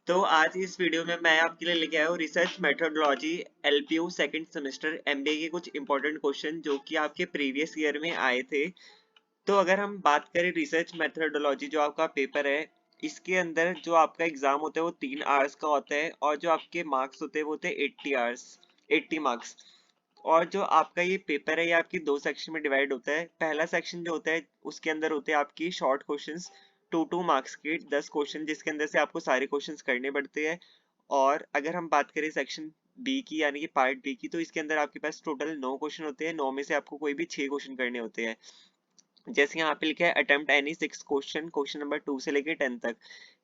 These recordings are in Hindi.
तो आज इस वीडियो में मैं आपके लिए लेके आया हूँ research methodology LPU second semester MBA के कुछ इंपॉर्टेंट क्वेश्चन जो कि आपके प्रीवियस ईयर में आए थे। तो अगर हम बात करें रिसर्च मेथोडोलॉजी जो आपका पेपर है, इसके अंदर जो आपका एग्जाम होता है वो 3 आवर्स का होता है और जो आपके मार्क्स होते हैं वो होते हैं 80 आवर्स, 80 मार्क्स। और जो आपका ये पेपर है ये आपकी दो सेक्शन में डिवाइड होता है। पहला सेक्शन जो होता है उसके अंदर होते हैं आपकी शॉर्ट क्वेश्चंस, 2 2 मार्क्स के 10 क्वेश्चन, जिसके अंदर से आपको सारे क्वेश्चंस करने पड़ते हैं। और अगर हम बात करें सेक्शन बी की यानी कि पार्ट बी की, तो इसके अंदर आपके पास टोटल 9 क्वेश्चन होते हैं। 9 में से आपको कोई भी 6 क्वेश्चन करने होते हैं। जैसे यहाँ पे लिखा है attempt any 6 question, question number 2 से लेके 10 तक।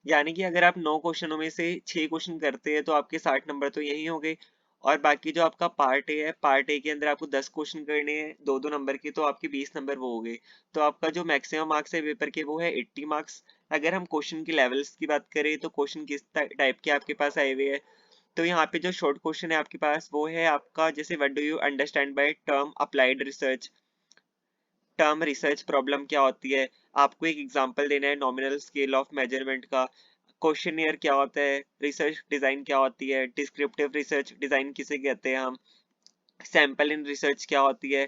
यानी कि अगर आप 9 क्वेश्चनों में से 6 क्वेश्चन करते हैं तो आपके 60 नंबर तो यही होंगे। और बाकी जो आपका पार्ट ए है, पार्ट ए के अंदर आपको 10 क्वेश्चन करने हैं 2 2 नंबर के, तो आपके 20 नंबर वो हो गए। तो आपका जो मैक्सिमम मार्क्स है पेपर के वो है 80 मार्क्स। अगर हम क्वेश्चन की लेवल्स की बात करें तो क्वेश्चन किस टाइप के आपके पास आए हुए हैं, तो यहाँ पे जो शॉर्ट क्वेश्चन है आपके पास वो है आपका, जैसे what do you understand by term applied research. Term research problem क्या होती है, आपको एक एग्जांपल देना है नॉमिनल स्केल ऑफ मेजरमेंट का। क्वेश्चनियर क्या होता है, रिसर्च डिजाइन क्या होती है, डिस्क्रिप्टिव रिसर्च डिजाइन किसे कहते हैं हम, सैंपल इन रिसर्च क्या होती है,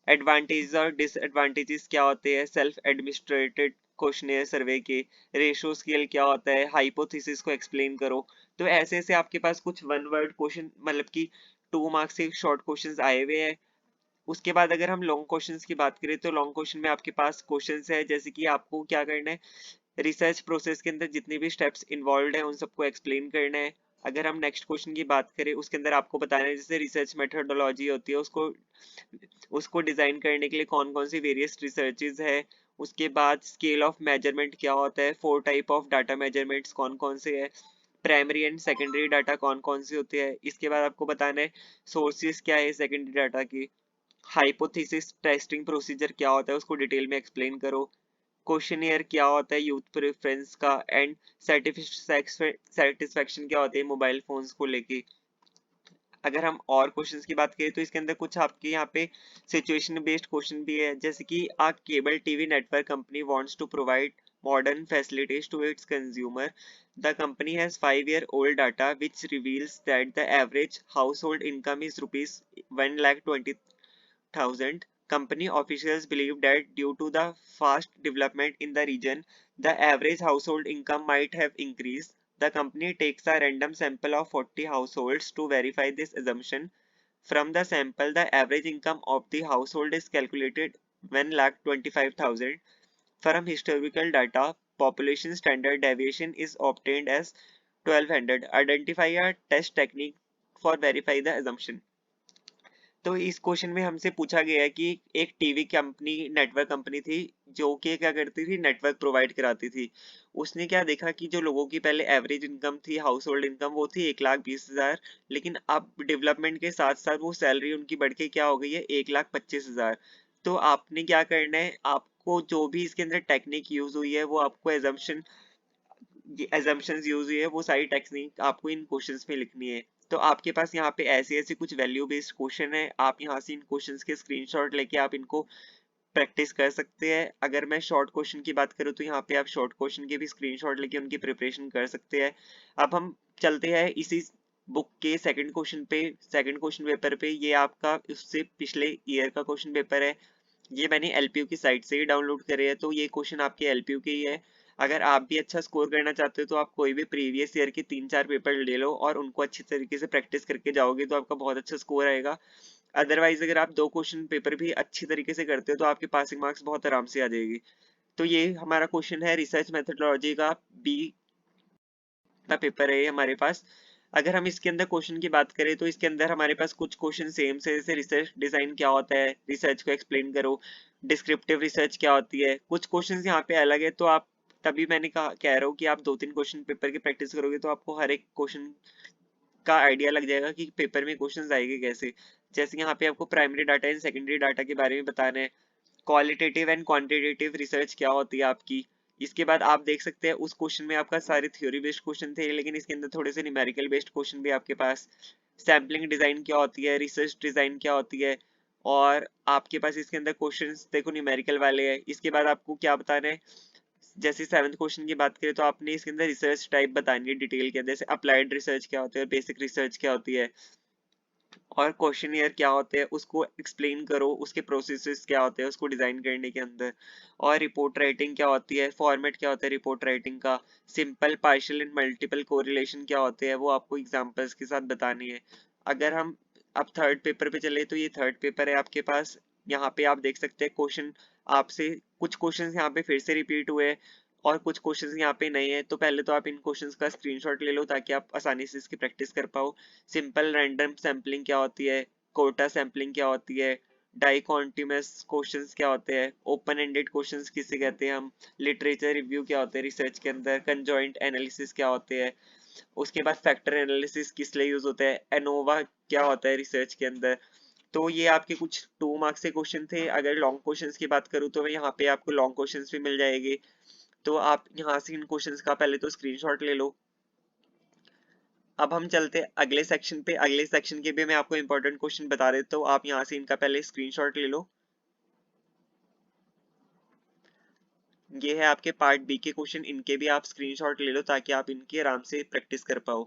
एडवांटेजेस और डिसएडवांटेजेस क्या होते हैं सेल्फ एडमिनिस्ट्रेटेड क्वेश्चनियर सर्वे के, रेशियो स्केल क्या होता है, हाइपोथेसिस को एक्सप्लेन करो। तो ऐसे ऐसे आपके पास कुछ वन वर्ड क्वेश्चन, मतलब कि 2 मार्क्स के शॉर्ट क्वेश्चंस आए हुए हैं। उसके बाद अगर हम लॉन्ग क्वेश्चंस की बात करें तो लॉन्ग क्वेश्चन में आपके पास क्वेश्चंस है, जैसे कि आपको क्या करना है, रिसर्च प्रोसेस के अंदर जितने भी स्टेप्स इन्वॉल्व है उन सबको एक्सप्लेन करना है। अगर हम नेक्स्ट क्वेश्चन की बात करें उसके अंदर आपको बताना है जैसे रिसर्च मेथोडोलॉजी होती है उसको उसको डिजाइन करने के लिए कौन कौन सी वेरियस रिसर्चेज है। उसके बाद स्केल ऑफ मेजरमेंट क्या होता है, 4 टाइप ऑफ डाटा मेजरमेंट्स कौन कौन से है, प्राइमरी एंड सेकेंडरी डाटा कौन कौन से होते हैं। इसके बाद आपको बताना है सोर्सेज क्या है सेकेंडरी डाटा की, हाइपोथेसिस टेस्टिंग प्रोसीजर क्या होता है उसको डिटेल में एक्सप्लेन करो, क्वेश्चनियर क्या होता है यूथ प्रेफरेंस का, एंड सेटिस्फेक्शन क्या होती है मोबाइल फोन्स को लेके। अगर हम और क्वेश्चंस की बात करें तो इसके अंदर कुछ आपके यहाँ पे सिचुएशन बेस्ड क्वेश्चन भी है, जैसे कि आ cable TV network company wants to provide modern facilities to its consumer. The company has 5-year-old data which reveals that the average household income is rupees 1,20,000. Company officials believe that due to the fast development in the region, the average household income might have increased. The company takes a random sample of 40 households to verify this assumption. From the sample, the average income of the household is calculated 1,25,000. From historical data, population standard deviation is obtained as 1200. Identify a test technique for verify the assumption. तो इस क्वेश्चन में हमसे पूछा गया है कि एक टीवी कंपनी, नेटवर्क कंपनी थी जो कि क्या करती थी, नेटवर्क प्रोवाइड कराती थी। उसने क्या देखा कि जो लोगों की पहले एवरेज इनकम थी, हाउस होल्ड इनकम, वो थी 1,20,000, लेकिन अब डेवलपमेंट के साथ साथ वो सैलरी उनकी बढ़ के क्या हो गई है, 1,25,000। तो आपने क्या करना है, आपको जो भी इसके अंदर टेक्निक यूज हुई है वो आपको एजम्पशंस यूज हुई है, वो सारी टेक्निक आपको इन क्वेश्चंस में लिखनी है। तो आपके पास यहाँ पे ऐसे ऐसे कुछ वैल्यू बेस्ड क्वेश्चन है, आप यहाँ से इन क्वेश्चंस के स्क्रीनशॉट लेके आप इनको प्रैक्टिस कर सकते हैं। अगर मैं शॉर्ट क्वेश्चन की बात करूँ तो यहाँ पे आप शॉर्ट क्वेश्चन के भी स्क्रीनशॉट लेके उनकी प्रिपरेशन कर सकते हैं। अब हम चलते हैं इसी बुक के सेकंड क्वेश्चन पे, सेकंड क्वेश्चन पेपर पे। ये आपका उससे पिछले ईयर का क्वेश्चन पेपर है, ये मैंने एलपीयू की साइट से ही डाउनलोड करे है, तो ये क्वेश्चन आपके एलपीयू के ही है। अगर आप भी अच्छा स्कोर करना चाहते हो तो आप कोई भी प्रीवियस ईयर के 3 4 पेपर ले लो और उनको अच्छी तरीके से प्रैक्टिस करके जाओगे तो आपका बहुत अच्छा स्कोर आएगा। अदरवाइज अगर आप 2 क्वेश्चन पेपर भी अच्छी तरीके से करते हो तो आपके पासिंग मार्क्स बहुत आराम से आ जाएगी। तो ये हमारा क्वेश्चन है रिसर्च मेथोडोलॉजी का बी का पेपर है ये हमारे पास। अगर हम इसके अंदर क्वेश्चन की बात करें तो इसके अंदर हमारे पास कुछ क्वेश्चन सेम से, जैसे रिसर्च डिजाइन क्या होता है, रिसर्च को एक्सप्लेन करो, डिस्क्रिप्टिव रिसर्च क्या होती है। कुछ क्वेश्चंस यहाँ पे अलग है, तो आप तभी मैंने कहा कह रहा हूँ कि आप 2 3 क्वेश्चन पेपर की प्रैक्टिस करोगे तो आपको हर एक क्वेश्चन का आइडिया लग जाएगा कि पेपर में क्वेश्चंस आएंगे कैसे। जैसे यहाँ पे आपको primary data and secondary data के बारे में बताना है, क्वालिटेटिव एंड क्वांटिटेटिव रिसर्च क्या होती है आपकी। इसके बाद आप देख सकते हैं उस क्वेश्चन में आपका सारे थ्योरी बेस्ड क्वेश्चन थे, लेकिन इसके अंदर थोड़े से न्यूमेरिकल बेस्ड क्वेश्चन भी आपके पास। सैम्पलिंग डिजाइन क्या होती है, रिसर्च डिजाइन क्या होती है, और आपके पास इसके अंदर क्वेश्चंस देखो न्यूमेरिकल वाले हैं। इसके बाद आपको क्या बताना है, जैसे 7th क्वेश्चन की बात करें तो आपने इसके अंदर रिसर्च टाइप बतानी है डिटेल के अंदर, जैसे अप्लाइड रिसर्च क्या होती है, बेसिक रिसर्च क्या होती है, और क्वेश्चनियर क्या होते हैं उसको एक्सप्लेन करो, उसके प्रोसेसेस क्या होते हैं उसको डिजाइन करने के अंदर, और रिपोर्ट राइटिंग क्या होती है, फॉर्मेट क्या होता है रिपोर्ट राइटिंग का, simple partial and multiple correlation क्या होते हैं वो आपको एग्जांपल्स के साथ बतानी है। अगर हम अब थर्ड पेपर पे चले तो ये थर्ड पेपर है आपके पास। यहाँ पे आप देख सकते हैं क्वेश्चन आपसे, कुछ क्वेश्चंस यहाँ पे फिर से रिपीट हुए हैं और कुछ क्वेश्चंस यहाँ पे नहीं है, तो पहले तो आप इन क्वेश्चंस का स्क्रीनशॉट ले लो ताकि आप आसानी से इसकी प्रैक्टिस कर पाओ। सिंपल रैंडम सैम्पलिंग क्या होती है, कोटा सैम्पलिंग क्या होती है, डाई कॉन्टिन्यूअस क्वेश्चंस क्या होते हैं, ओपन एंडेड क्वेश्चंस किसे कहते हैं हम, लिटरेचर रिव्यू क्या होते हैं रिसर्च के अंदर, कंजॉइंट एनालिसिस क्या होते हैं, उसके बाद फैक्टर एनालिसिस किस लिए यूज होता है, एनोवा क्या होता है रिसर्च के अंदर। तो ये आपके कुछ 2 मार्क्स के क्वेश्चन थे। अगर लॉन्ग क्वेश्चंस की बात करूँ तो मैं यहाँ पे आपको लॉन्ग क्वेश्चंस भी मिल जाएंगे, तो आप यहाँ से इन क्वेश्चंस का पहले तो स्क्रीनशॉट ले लो। अब हम चलते हैं अगले सेक्शन पे। अगले सेक्शन के भी मैं आपको इंपॉर्टेंट क्वेश्चन बता देता हूँ, आप यहाँ से इनका पहले स्क्रीनशॉट ले लो। ये है आपके पार्ट बी के क्वेश्चन, इनके भी आप स्क्रीनशॉट ले लो ताकि आप इनकी आराम से प्रैक्टिस कर पाओ।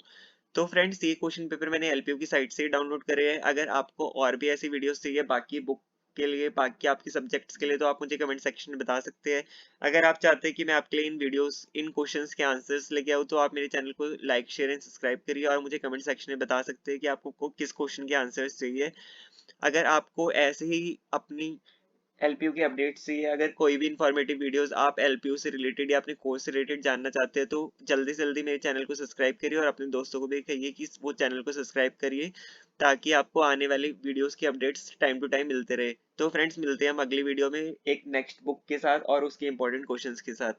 तो फ्रेंड्स ये क्वेश्चन पेपर मैंने एलपीयू की साइट से डाउनलोड करे हैं। अगर आपको और भी ऐसी वीडियोस चाहिए बाकी बुक के लिए, बाकी आपके सब्जेक्ट्स के लिए, तो आप मुझे कमेंट सेक्शन में बता सकते हैं। अगर आप चाहते हैं कि मैं आपके लिए इन वीडियोस इन क्वेश्चंस के आंसर्स लेके आऊँ तो आप मेरे चैनल को लाइक शेयर एंड सब्सक्राइब करिए और मुझे कमेंट सेक्शन में बता सकते हैं कि आपको किस क्वेश्चन के आंसर्स चाहिए। अगर आपको ऐसे ही अपनी एलपीयू की अपडेट्स चाहिए, अगर कोई भी इंफॉर्मेटिव वीडियोस आप एलपीयू से रिलेटेड या अपने कोर्स से रिलेटेड जानना चाहते हैं तो जल्दी से जल्दी मेरे चैनल को सब्सक्राइब करिए और अपने दोस्तों को भी कहिए कि वो चैनल को सब्सक्राइब करिए ताकि आपको आने वाली वीडियोस की अपडेट्स टाइम टू टाइम मिलते रहे। तो फ्रेंड्स मिलते हैं हम अगली वीडियो में एक नेक्स्ट बुक के साथ और उसके इंपॉर्टेंट क्वेश्चंस के साथ।